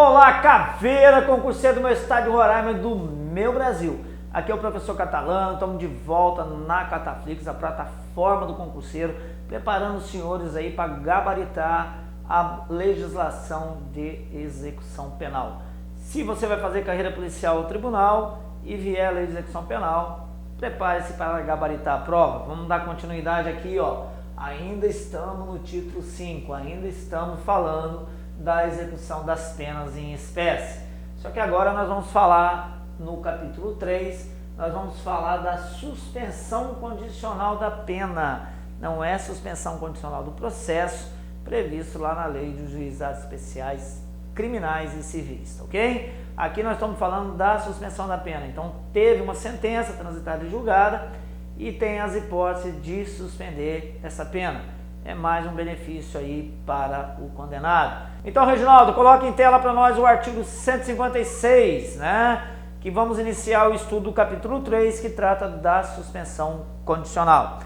Olá, caveira, concurseiro do meu estado de Roraima e do meu Brasil. Aqui é o professor Catalano, estamos de volta na Cataflix, a plataforma do concurseiro, preparando os senhores aí para gabaritar a legislação de execução penal. Se você vai fazer carreira policial ou tribunal e vier a lei de execução penal, prepare-se para gabaritar a prova. Vamos dar continuidade aqui, ó. Ainda estamos no título 5, ainda estamos falando da execução das penas em espécie. Só que agora nós vamos falar, no capítulo 3, nós vamos falar da suspensão condicional da pena. Não é suspensão condicional do processo, previsto lá na lei dos juizados especiais criminais e civis, ok? Aqui nós estamos falando da suspensão da pena. Então, teve uma sentença transitada e julgada e tem as hipóteses de suspender essa pena. É mais um benefício aí para o condenado. Então, Reginaldo, coloque em tela para nós o artigo 156, né? Que vamos iniciar o estudo do capítulo 3, que trata da suspensão condicional.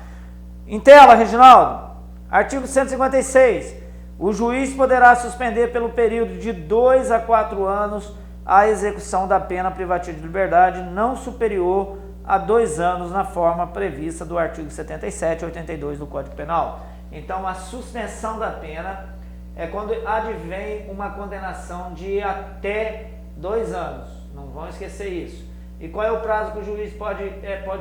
Em tela, Reginaldo, artigo 156. O juiz poderá suspender pelo período de 2 a 4 anos a execução da pena privativa de liberdade não superior a 2 anos na forma prevista do artigo 77 e 82 do Código Penal. Então, a suspensão da pena é quando advém uma condenação de até 2 anos. Não vão esquecer isso. E qual é o prazo que o juiz pode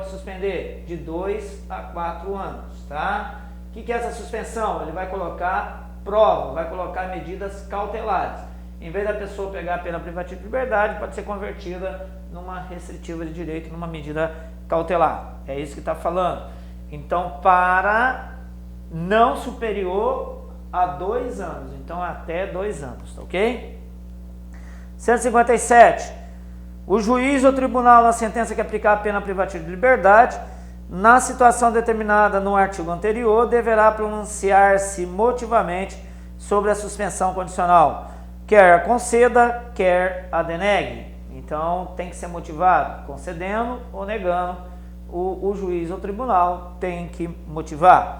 suspender? De 2 a 4 anos, tá? O que é essa suspensão? Ele vai colocar prova, vai colocar medidas cautelares. Em vez da pessoa pegar a pena privativa de liberdade, pode ser convertida numa restritiva de direito, numa medida cautelar. É isso que está falando. Então, para não superior a 2 anos. Então, até 2 anos, ok? 157. O juiz ou tribunal, na sentença que aplicar a pena privativa de liberdade, na situação determinada no artigo anterior, deverá pronunciar-se motivamente sobre a suspensão condicional, quer a conceda, quer a denegue. Então, tem que ser motivado, concedendo ou negando, o juiz ou tribunal tem que motivar.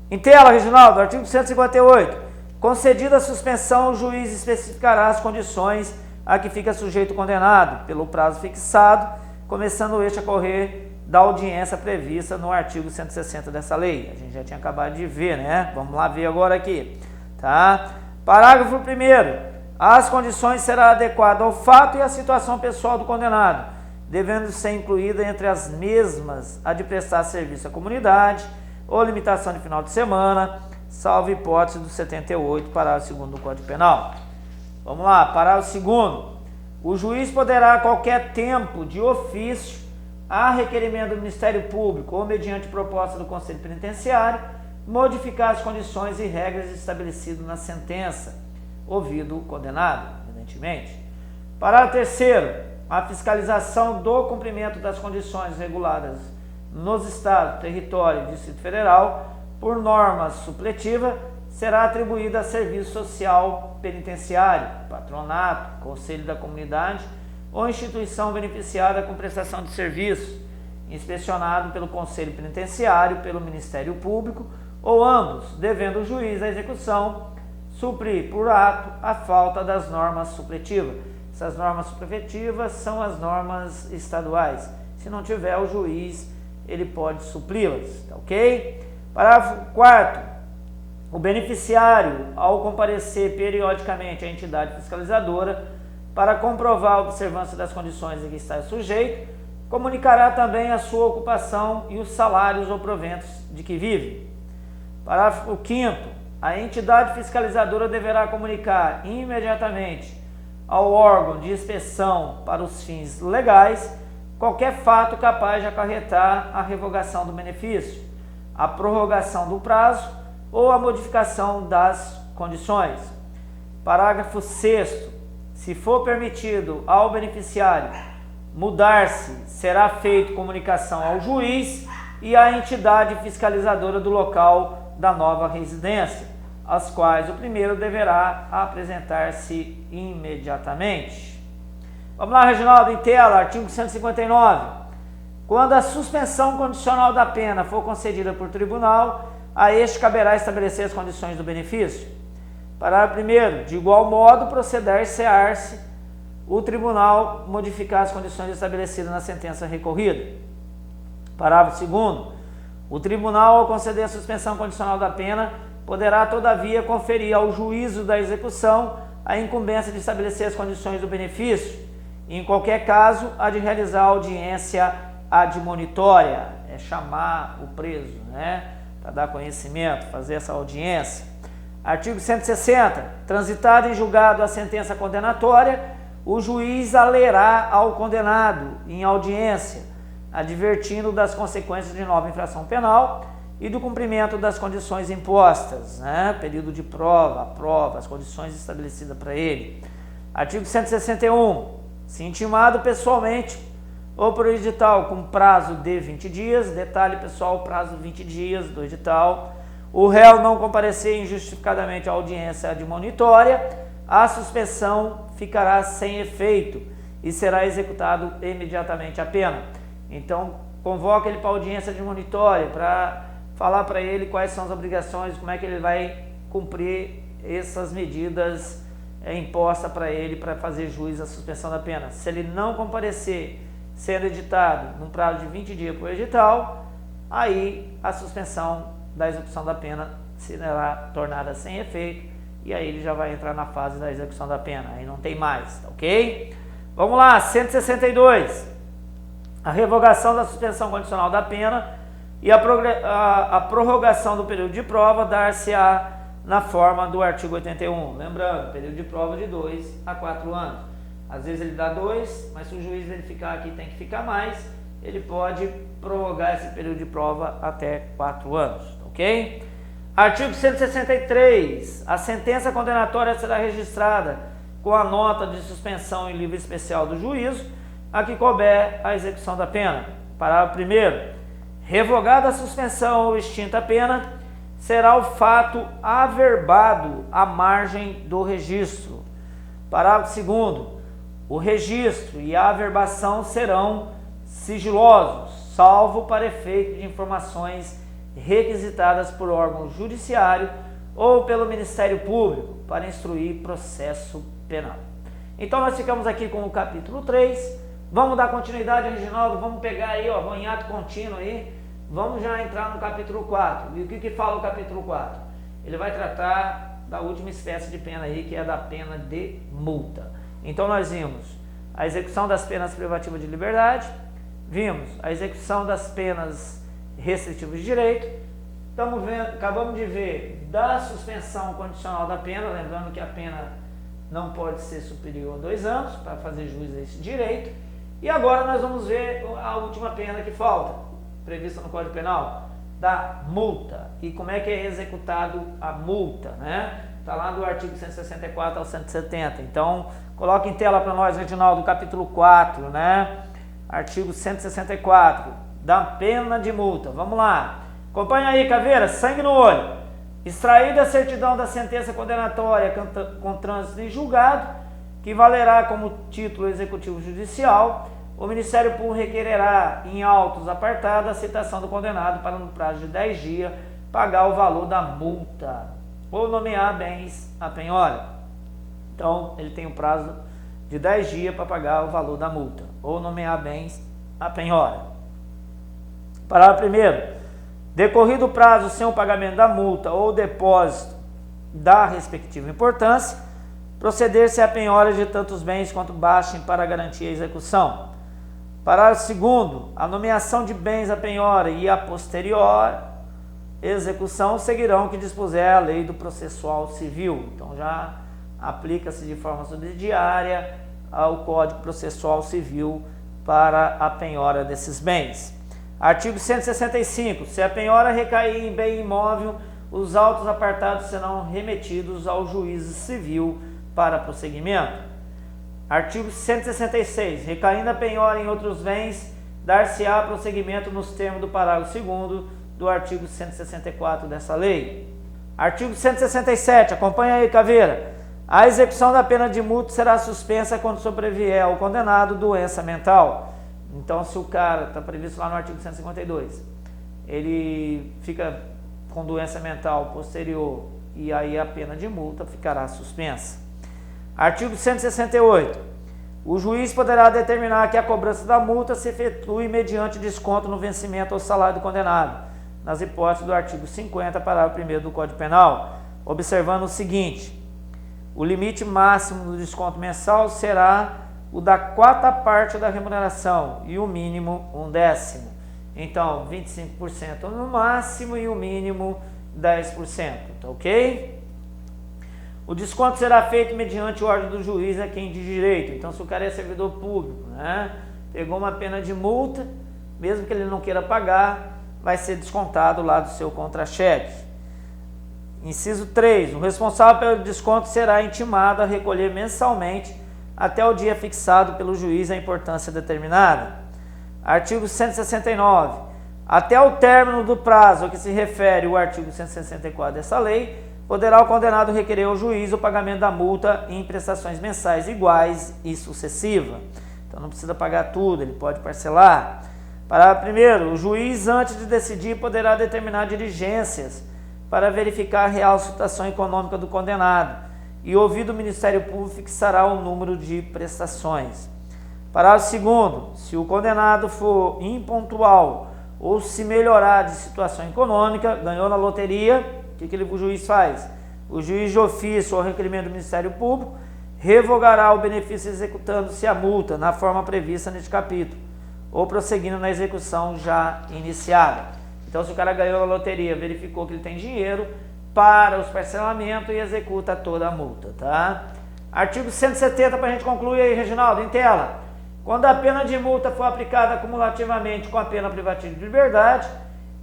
Em tela, Reginaldo, artigo 158. Concedida a suspensão, o juiz especificará as condições a que fica sujeito o condenado, pelo prazo fixado, começando este a correr da audiência prevista no artigo 160 dessa lei. A gente já tinha acabado de ver, né? Vamos lá ver agora aqui, tá? Parágrafo 1º. As condições serão adequadas ao fato e à situação pessoal do condenado, devendo ser incluída entre as mesmas a de prestar serviço à comunidade ou limitação de final de semana, salvo hipótese do 78, parágrafo 2º do Código Penal. Vamos lá, parágrafo 2º. O juiz poderá, a qualquer tempo, de ofício, a requerimento do Ministério Público ou mediante proposta do Conselho Penitenciário, modificar as condições e regras estabelecidas na sentença, ouvido o condenado, evidentemente. Parágrafo 3º. A fiscalização do cumprimento das condições reguladas nos estados, território e Distrito Federal, por norma supletiva, será atribuída a Serviço Social Penitenciário, patronato, Conselho da Comunidade ou instituição beneficiada com prestação de serviço, inspecionado pelo Conselho Penitenciário, pelo Ministério Público, ou ambos, devendo o juiz da execução suprir por ato a falta das normas supletivas. Essas normas supletivas são as normas estaduais. Se não tiver, o juiz ele pode supri-las, tá ok? Parágrafo 4º. O beneficiário, ao comparecer periodicamente à entidade fiscalizadora para comprovar a observância das condições em que está sujeito, comunicará também a sua ocupação e os salários ou proventos de que vive. Parágrafo 5º. A entidade fiscalizadora deverá comunicar imediatamente ao órgão de inspeção para os fins legais qualquer fato capaz de acarretar a revogação do benefício, a prorrogação do prazo ou a modificação das condições. Parágrafo 6º. Se for permitido ao beneficiário mudar-se, será feita comunicação ao juiz e à entidade fiscalizadora do local da nova residência, as quais o primeiro deverá apresentar-se imediatamente. Vamos lá, Reginaldo, em tela, artigo 159. Quando a suspensão condicional da pena for concedida por tribunal, a este caberá estabelecer as condições do benefício. Parágrafo 1º. De igual modo, proceder-se-á-se o tribunal modificar as condições estabelecidas na sentença recorrida. Parágrafo 2º. O tribunal, ao conceder a suspensão condicional da pena, poderá, todavia, conferir ao juízo da execução a incumbência de estabelecer as condições do benefício e, em qualquer caso, a de realizar audiência admonitória, é chamar o preso, né, para dar conhecimento, fazer essa audiência. Artigo 160. Transitada em julgado a sentença condenatória, o juiz a lerá ao condenado em audiência, advertindo das consequências de nova infração penal e do cumprimento das condições impostas, né? Período de prova, a prova, as condições estabelecidas para ele. Artigo 161. Se intimado pessoalmente ou por edital com prazo de 20 dias, detalhe pessoal, prazo de 20 dias do edital, o réu não comparecer injustificadamente à audiência admonitória, a suspensão ficará sem efeito e será executado imediatamente a pena. Então, convoca ele para audiência admonitória para falar para ele quais são as obrigações, como é que ele vai cumprir essas medidas impostas para ele para fazer jus à suspensão da pena. Se ele não comparecer, sendo editado num prazo de 20 dias por edital, aí a suspensão da execução da pena será tornada sem efeito e aí ele já vai entrar na fase da execução da pena, aí não tem mais, tá ok? Vamos lá, 162. A revogação da suspensão condicional da pena e a prorrogação do período de prova dar-se-á na forma do artigo 81. Lembrando, período de prova de 2 a 4 anos. Às vezes ele dá 2, mas se o juiz verificar que tem que ficar mais, ele pode prorrogar esse período de prova até 4 anos, ok? Artigo 163. A sentença condenatória será registrada com a nota de suspensão em livro especial do juízo, a que couber a execução da pena. Parágrafo 1º. Revogada a suspensão ou extinta a pena, será o fato averbado à margem do registro. Parágrafo 2º. O registro e a averbação serão sigilosos, salvo para efeito de informações requisitadas por órgão judiciário ou pelo Ministério Público para instruir processo penal. Então nós ficamos aqui com o capítulo 3, vamos dar continuidade, Reginaldo, vamos pegar aí, ó, em ato contínuo aí, vamos já entrar no capítulo 4. E o que fala o capítulo 4? Ele vai tratar da última espécie de pena aí, que é da pena de multa. Então nós vimos a execução das penas privativas de liberdade, vimos a execução das penas restritivas de direito, acabamos de ver da suspensão condicional da pena, lembrando que a pena não pode ser superior a 2 anos para fazer jus a esse direito, e agora nós vamos ver a última pena que falta, prevista no Código Penal, da multa, e como é que é executado a multa, né? Está lá do artigo 164 ao 170, então coloque em tela para nós, Reginaldo, capítulo 4, né? Artigo 164, da pena de multa. Vamos lá. Acompanha aí, Caveira, sangue no olho. Extraída a certidão da sentença condenatória com trânsito em julgado, que valerá como título executivo judicial, o Ministério Público requererá em autos apartados a citação do condenado para, no prazo de 10 dias, pagar o valor da multa ou nomear bens à penhora. Então, ele tem um prazo de 10 dias para pagar o valor da multa ou nomear bens à penhora. Parágrafo 1º. Decorrido o prazo sem o pagamento da multa ou depósito da respectiva importância, proceder-se à penhora de tantos bens quanto bastem para garantir a execução. Parágrafo 2º. A nomeação de bens à penhora e a posterior execução seguirão o que dispuser a lei do processual civil. Então já aplica-se de forma subsidiária ao Código Processual Civil para a penhora desses bens. Artigo 165. Se a penhora recair em bem imóvel, os autos apartados serão remetidos ao juízo civil para prosseguimento. Artigo 166. Recaindo a penhora em outros bens, dar-se-á prosseguimento nos termos do parágrafo 2º do artigo 164 dessa lei. Artigo 167. Acompanha aí, Caveira. A execução da pena de multa será suspensa quando sobrevier ao condenado doença mental. Então, se o cara, está previsto lá no artigo 152, ele fica com doença mental posterior, e aí a pena de multa ficará suspensa. Artigo 168. O juiz poderá determinar que a cobrança da multa se efetue mediante desconto no vencimento ao salário do condenado, nas hipóteses do artigo 50, parágrafo 1º do Código Penal, observando o seguinte: o limite máximo do desconto mensal será o da 4ª parte da remuneração e o mínimo 1/10. Então, 25% no máximo e o mínimo 10%, tá ok? O desconto será feito mediante ordem do juiz a quem de direito. Então, se o cara é servidor público, né, pegou uma pena de multa, mesmo que ele não queira pagar, vai ser descontado lá do seu contra-cheque. Inciso 3. O responsável pelo desconto será intimado a recolher mensalmente até o dia fixado pelo juiz a importância determinada. Artigo 169. Até o término do prazo a que se refere o artigo 164 dessa lei, poderá o condenado requerer ao juiz o pagamento da multa em prestações mensais iguais e sucessivas. Então não precisa pagar tudo, ele pode parcelar. Parágrafo 1º. O juiz, antes de decidir, poderá determinar diligências para verificar a real situação econômica do condenado e, ouvido o Ministério Público, fixará o número de prestações. Parágrafo 2º. Se o condenado for impontual ou se melhorar de situação econômica, ganhou na loteria, o que o juiz faz? O juiz de ofício ou requerimento do Ministério Público revogará o benefício executando-se a multa na forma prevista neste capítulo ou prosseguindo na execução já iniciada. Então, se o cara ganhou na loteria, verificou que ele tem dinheiro, para os parcelamentos e executa toda a multa, tá? Artigo 170, para a gente concluir aí, Reginaldo, em tela. Quando a pena de multa for aplicada acumulativamente com a pena privativa de liberdade,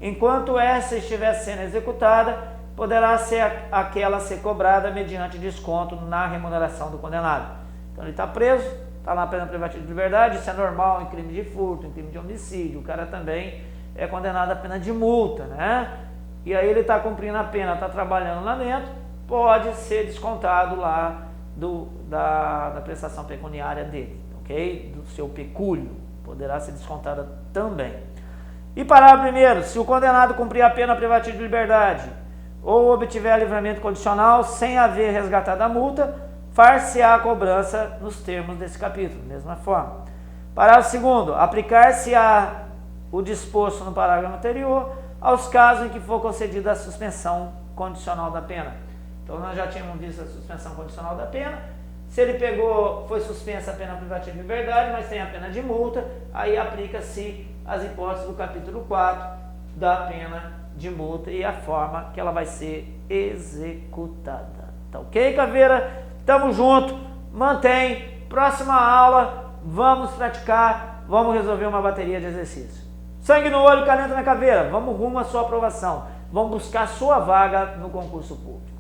enquanto essa estiver sendo executada, poderá ser aquela a ser cobrada mediante desconto na remuneração do condenado. Então ele está preso, está na pena privativa de liberdade, isso é normal em crime de furto, em crime de homicídio, o cara também é condenado a pena de multa, né? E aí ele está cumprindo a pena, está trabalhando lá dentro, pode ser descontado lá da prestação pecuniária dele, ok? Do seu pecúlio, poderá ser descontada também. E parágrafo 1º, se o condenado cumprir a pena privativa de liberdade ou obtiver livramento condicional sem haver resgatado a multa, far-se-á a cobrança nos termos desse capítulo, da mesma forma. Parágrafo 2º, aplicar-se-á o disposto no parágrafo anterior aos casos em que for concedida a suspensão condicional da pena. Então nós já tínhamos visto a suspensão condicional da pena. Se ele foi suspensa a pena privativa de liberdade, mas tem a pena de multa, aí aplica-se as hipóteses do capítulo 4 da pena de multa e a forma que ela vai ser executada. Tá ok, Caveira? Tamo junto, mantém, próxima aula, vamos praticar, vamos resolver uma bateria de exercícios. Sangue no olho, caneta na caveira, vamos rumo à sua aprovação, vamos buscar sua vaga no concurso público.